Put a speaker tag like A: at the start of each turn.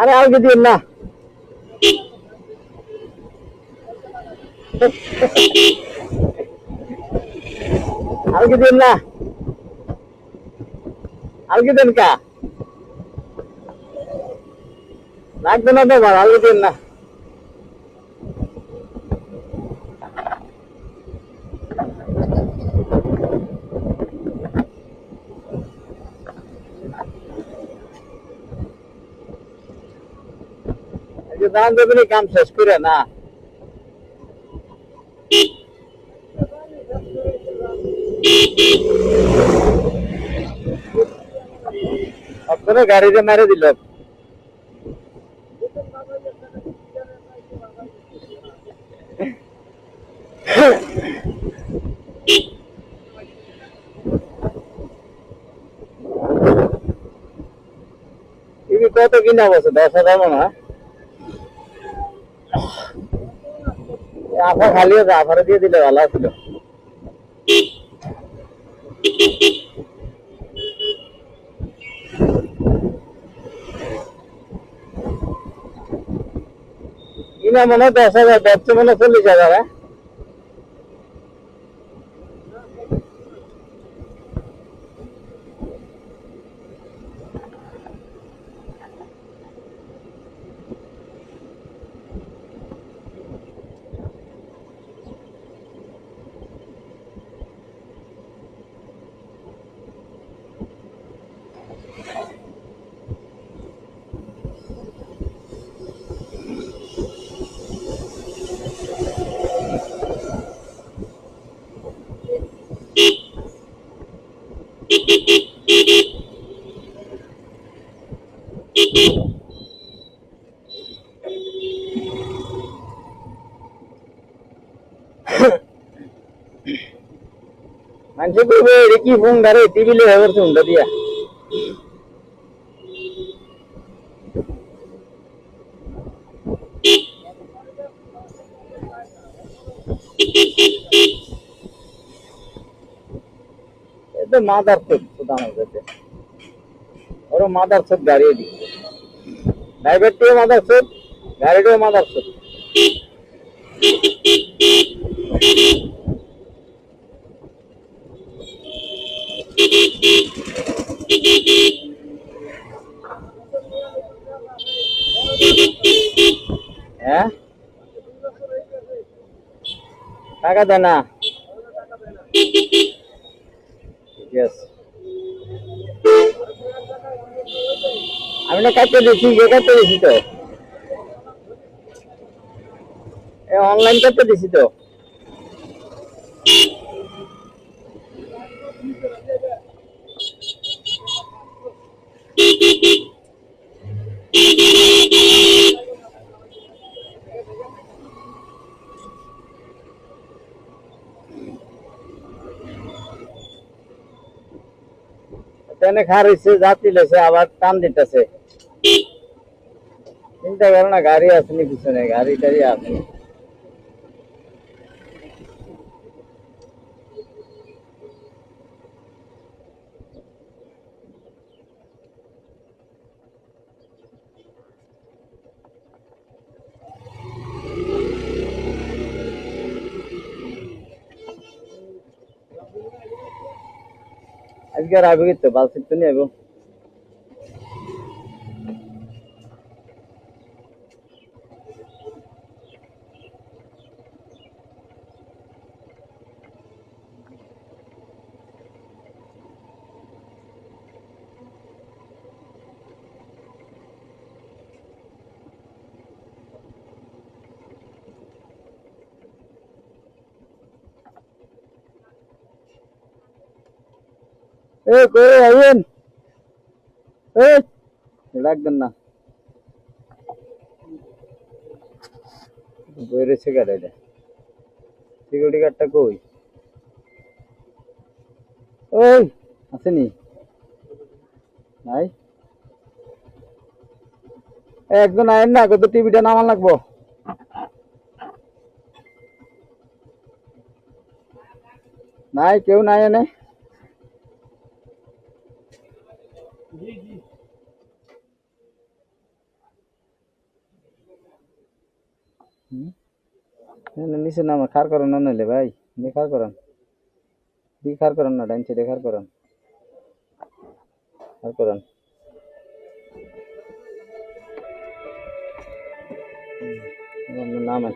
A: আরে আলগি দিন না, আলগি দিন না, আলগি দেন কা লাগবে না তো, আলগি দিন না। দান দেবেন কাম শেষ করে না, আপনারা গাড়িতে মেরে দিল। টিভি কত কিনা বসে 10,000 মনে হয়। আফা খালি আছে, আফারে দিয়ে দিলে ভালো ছিল। কিনা মনে হয় 10,000, বেচছে মনে হয় 40,000। মানুষ করবে কি ফোন গাড়ি টিভি লে হয়ে উন্ডা দিয়া। এটা মাদার চোদ সুদানো যেতে ওর মাদার চোদ গাড়ি দি ড্রাইভারটিও মাদার চোদ, গাড়িটিও মাদার চোদ। হ্যাঁ টাকা দেয় না। Yes. আমি না কাটতে দিচ্ছি, কাটতে দিছি তো, অনলাইন কাটতে দিছি তো। তেনে খারিছে যাত্রী লেছে আবার টান দিতেছে। চিন্তা করো না, গাড়ি আসেনি পিছনে, গাড়ি টাড়ি আসেনি। আজকে আর আবে তো বালসিট তো নিয়ে আবো। এ কই আইন, এ লাগবেন না, বেরেছে গাড়িটা। সিকিউরিটি গার্ডটা কই? ওই আসেনি নাই। একজন আইন না, কত টিভিটা নামান লাগবো। নাই কেউ নাই এনে। নিচে নামা খার করেন না নাইলে ভাই, খার করেন, খার করেন না, ডাইন সাইডে খার করেন, খার করেন। নামেন